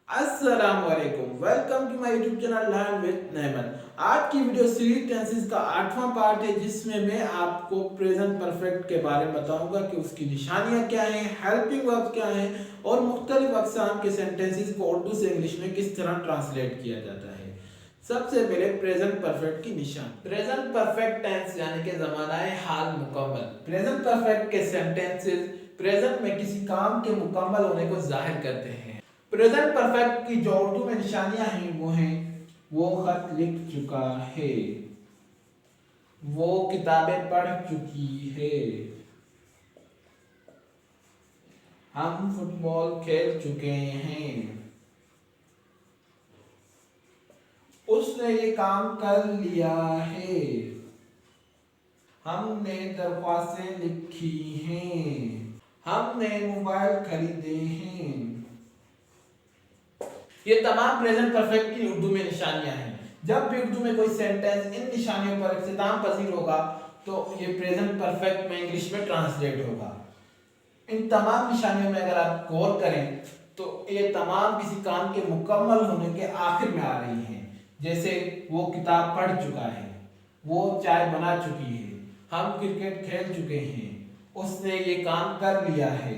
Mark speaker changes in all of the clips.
Speaker 1: अस्सलाम वालेकुम, welcome to my YouTube channel learn with Naiman. आज की वीडियो सीरीज टेंसेस का 8वां पार्ट है, जिसमें मैं आपको प्रेजेंट परफेक्ट के बारे में बताऊंगा कि उसकी निशानियां क्या हैं, हेल्पिंग वर्ब क्या हैं और मुख्तलिफ अक़साम के सेंटेंसेस को उर्दू से इंग्लिश में किस तरह ट्रांसलेट किया जाता है। सबसे पहले प्रेजेंट परफेक्ट की निशान। प्रेजेंट परफेक्ट टेंस यानी कि ज़मानाए हाल मुकम्मल। प्रेजेंट परफेक्ट के सेंटेंसेस प्रेजेंट में किसी काम के मुकम्मल होने को जाहिर करते हैं। प्रेजेंट परफेक्ट की जो उर्दू में निशानियां हैं वो हैं वो खत लिख चुका है, वो किताबें पढ़ चुकी है, हम फुटबॉल खेल चुके हैं, उसने ये काम कर लिया है, हमने दरख्वास्तें लिखी हैं, हमने मोबाइल खरीदे हैं। ये तमाम प्रेजेंट परफेक्ट की उर्दू में निशानियां हैं। जब भी उर्दू में कोई सेंटेंस इन निशानियों पर इख्तिताम पजीर होगा तो ये प्रेजेंट परफेक्ट में इंग्लिश में ट्रांसलेट होगा। इन तमाम निशानियों में अगर आप गौर करें तो ये तमाम किसी काम के मुकम्मल होने के आखिर में आ रही हैं। जैसे वो किताब पढ़ चुका है, वो चाय बना चुकी है, हम क्रिकेट खेल चुके हैं, उसने ये काम कर लिया है,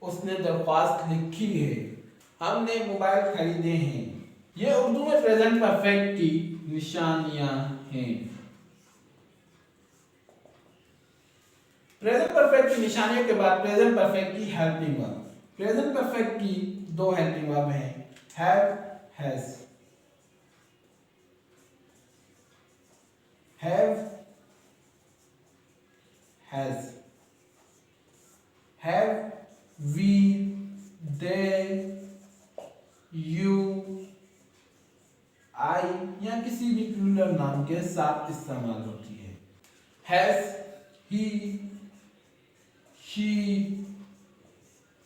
Speaker 1: उसने दरख्वास्त लिखी है, हमने मोबाइल खरीदे हैं। ये उर्दू में प्रेजेंट परफेक्ट की निशानियां हैं। प्रेजेंट परफेक्ट की निशानियों के बाद प्रेजेंट परफेक्ट की हेल्पिंग वर्ब। प्रेजेंट परफेक्ट की दो हेल्पिंग वर्ब हैं, have, has. Have, has. Have, we, they, you, I या किसी भी प्लूरल नाम के साथ इस्तेमाल होती है। हैज, ही, शी,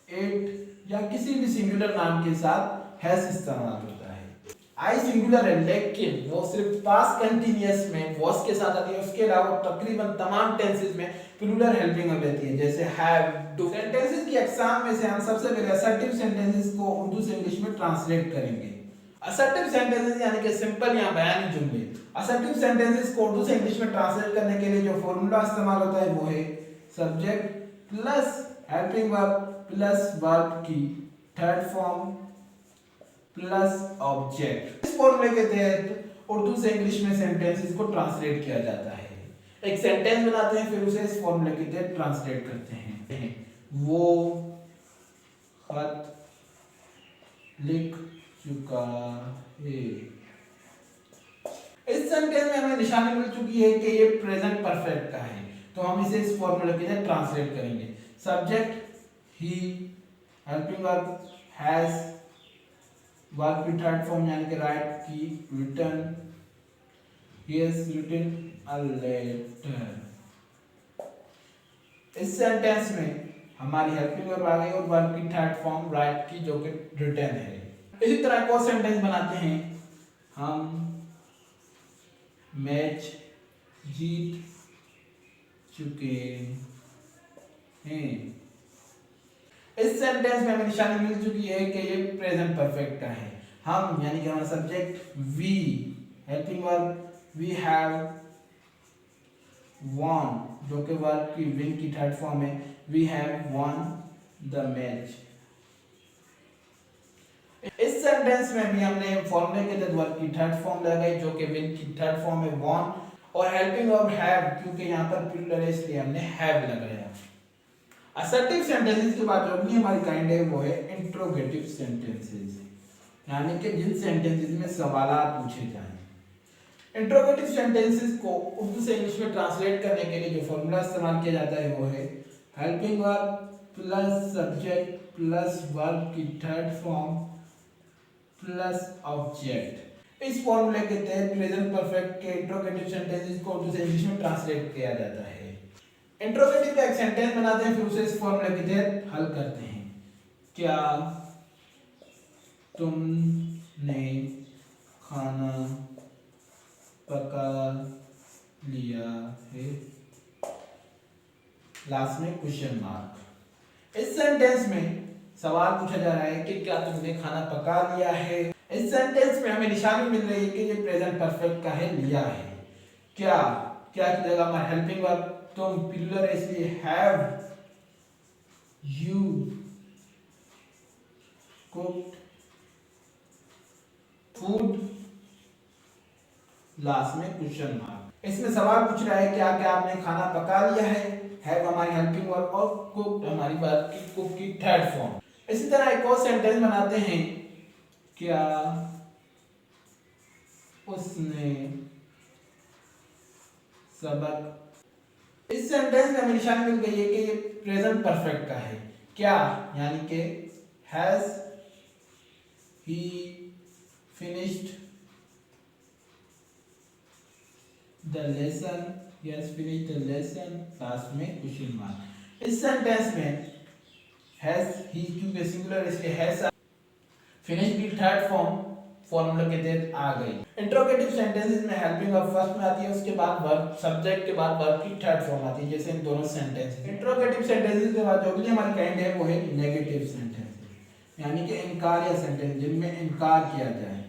Speaker 1: इट या किसी भी सिंगुलर नाम के साथ हैज इस्तेमाल होता है। आई सिंगुलर है लेकिन वो सिर्फ पास्ट कंटिन्यूअस में वॉज के साथ आती है, उसके अलावा तकरीबन तमाम टेंसेस में प्लूरल हेल्पिंग वर्ब रहती है, जैसे हैव, डू। सेंटेंसेस की अक़साम में से हम सबसे पहले असर्टिव सेंटेंसेस को उर्दू से इंग्लिश में ट्रांसलेट करेंगे। असर्टिव सेंटेंसेस यानी कि सिंपल या बयानी जुमले। असर्टिव सेंटेंसेस को उर्दू से इंग्लिश में ट्रांसलेट करने के लिए जो फॉर्मूला इस्तेमाल होता है वो है subject plus helping verb plus verb की थर्ड फॉर्म प्लस ऑब्जेक्ट। इस फॉर्मूले के तहत उर्दू से इंग्लिश में सेंटेंसेस को ट्रांसलेट किया जाता है। एक सेंटेंस बनाते हैं, फिर उसे इस फॉर्मूले के तहत ट्रांसलेट करते हैं। वो खत लिख चुका है। इस सेंटेंस में हमें निशानी मिल चुकी है कि ये प्रेजेंट परफेक्ट का है, तो हम इसे इस फॉर्मूले के तहत ट्रांसलेट करेंगे। Subject he, helping verb has, verb की थर्ड फॉर्म यानी कि राइट की written, he has written a letter. इस सेंटेंस में हमारी हेल्पिंग वर्ब आ गई और वर्ब की थर्ड फॉर्म राइट की जो कि रिटन है। इसी तरह एक और सेंटेंस बनाते हैं, हम मैच जीत चुके हैं। इस सेंटेंस में हमें निशानी मिल चुकी है कि ये प्रेजेंट परफेक्ट का है। हम यानी कि हमारा subject we, helping verb we have won जो कि वर्ब की विन की थर्ड फॉर्म है, we have won the match. इस सेंटेंस में भी हमने फॉर्मूले के तहत वर्ब की थर्ड फॉर्म लगाई जो कि विन की थर्ड फॉर्म है वॉन, और हेल्पिंग वर्ब हैव क्योंकि यहाँ पर प्लूरल है इसलिए हमने हैव लगाया। असर्टिव सेंटेंसेस के बाद जो अगली हमारी काइंड है वो है इंट्रोगेटिव सेंटेंसेस, यानी कि जिन सेंटेंसेस में सवालात पूछे जाएं। इंट्रोगेटिव सेंटेंसेस को उर्दू से इंग्लिश में ट्रांसलेट करने के लिए जो फॉर्मूला इस्तेमाल किया जाता है वो है helping verb plus subject plus verb की थर्ड फॉर्म प्लस ऑब्जेक्ट। इस फॉर्मूले के तहत प्रेजेंट परफेक्ट के इंट्रोगेटिव सेंटेंसेस को उर्दू से इंग्लिश में ट्रांसलेट किया जाता है। इंट्रोगेटिव का एक सेंटेंस बनाते हैं, फिर उसे इस फॉर्मूले के तहत हल करते हैं। क्या तुमने खाना पका लिया है? लास्ट में क्वेश्चन मार्क। इस सेंटेंस में सवाल पूछा जा रहा है कि क्या तुमने खाना पका लिया है। इस सेंटेंस में हमें निशानी मिल रही है कि ये प्रेजेंट परफेक्ट का है, लिया है। क्या क्या की जगह हमारा हेल्पिंग वर्ब, तुम प्लूरल है इसलिए have you cooked food, last में क्वेश्चन मार्क। इसमें सवाल पूछ रहा है क्या क्या आपने खाना पका लिया है। हैव हमारी हेल्पिंग वर्ब और कुक्ड हमारी वर्ब की कुक की थर्ड फॉर्म। इसी तरह एक और सेंटेंस बनाते हैं, क्या उसने सबक। इस सेंटेंस में हमें निशानी मिल गई है कि ये प्रेजेंट परफेक्ट का है। क्या यानी कि has he finished the lesson, yes finished the lesson, last में क्वेश्चन मार्क। इस सेंटेंस में हैज ही क्योंकि सिंगुलर इसलिए हैज फिनिश की थर्ड फॉर्म फॉर्मूला के तहत आ गई। इंट्रोगेटिव सेंटेंसेस में हेल्पिंग वर्ब फर्स्ट में आती है, उसके बाद वर्ब सब्जेक्ट के बाद वर्ब की थर्ड फॉर्म आती है, जैसे इन दोनों सेंटेंसेस। इंट्रोगेटिव सेंटेंसेस के बाद जो अगली हमारी काइंड है वो है नेगेटिव सेंटेंसेस, यानी कि इनकार या सेंटेंस जिनमें इनकार किया जाए।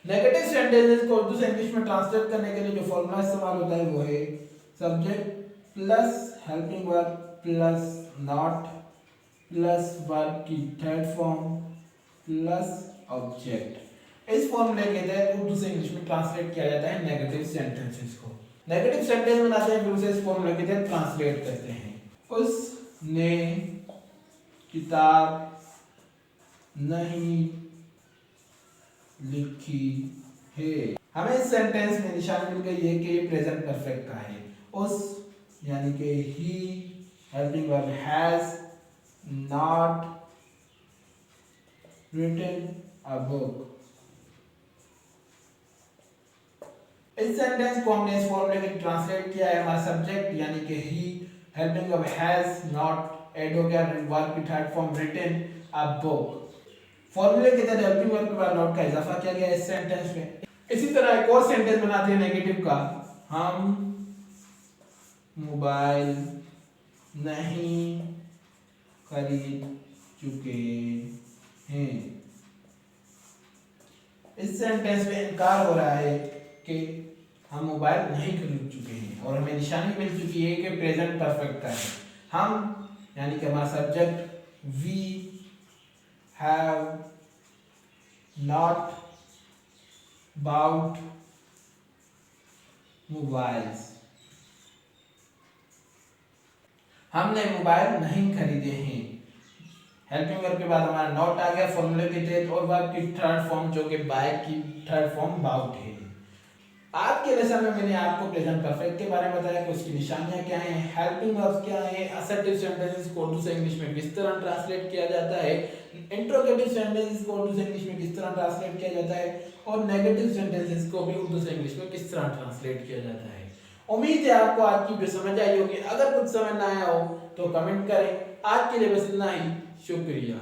Speaker 1: नेगेटिव सेंटेंसेस को उर्दू से इंग्लिश में ट्रांसलेट करने के लिए जो फॉर्मूला इस्तेमाल होता है वो है subject plus helping verb plus not plus verb की थर्ड फॉर्म प्लस ऑब्जेक्ट। इस फॉर्मूले के तहत उर्दू से इंग्लिश में ट्रांसलेट किया जाता है नेगेटिव सेंटेंसेस को। नेगेटिव सेंटेंस बनाते हैं फिर उसे इस फॉर्मूले के तहत ट्रांसलेट करते हैं। उसने किताब नहीं लिखी है। हमें इस सेंटेंस में निशानी मिल गई है कि ये प्रेजेंट परफेक्ट का है। उस यानी कि ही helping verb has not written a book। इस सेंटेंस को हमने इस फॉर्मूले के ट्रांसलेट किया है। हमारा सब्जेक्ट यानी कि ही helping verb has not add हो गया, वर्ब की third form written a book. फॉर्मूले के तहत हेल्पिंग वर्ब के बाद नॉट का इजाफा किया गया इस सेंटेंस में। इसी तरह एक और सेंटेंस बनाते हैं नेगेटिव का, हम मोबाइल नहीं खरीद चुके हैं। इस सेंटेंस में इनकार हो रहा है कि हम मोबाइल नहीं खरीद चुके हैं और हमें निशानी मिल चुकी है कि प्रेजेंट परफेक्ट का है। हम यानी कि हमारा subject we have not bought mobiles, हमने मोबाइल नहीं खरीदे हैं। हेल्पिंग वर्ब के बाद हमारा नॉट आ गया फॉर्मूले के तहत और वर्ब की थर्ड फॉर्म जो कि बाय की थर्ड फॉर्म बाउट है। आज के लेसन में मैंने आपको प्रेजेंट परफेक्ट के बारे में बताया कि उसकी निशानियां क्या हैं, हेल्पिंग वर्ब्स क्या हैं, असर्टिव सेंटेंसेस को उर्दू से इंग्लिश में किस तरह ट्रांसलेट किया जाता है, इंट्रोगेटिव सेंटेंसेस को उर्दू से इंग्लिश में किस तरह ट्रांसलेट किया जाता है और नेगेटिव सेंटेंसेस को भी उर्दू से इंग्लिश में किस तरह ट्रांसलेट किया जाता है। उम्मीद है आपको आज की वीडियो समझ आई होगी। अगर कुछ समझ ना आया हो तो कमेंट करें। आज के लिए बस इतना ही, शुक्रिया।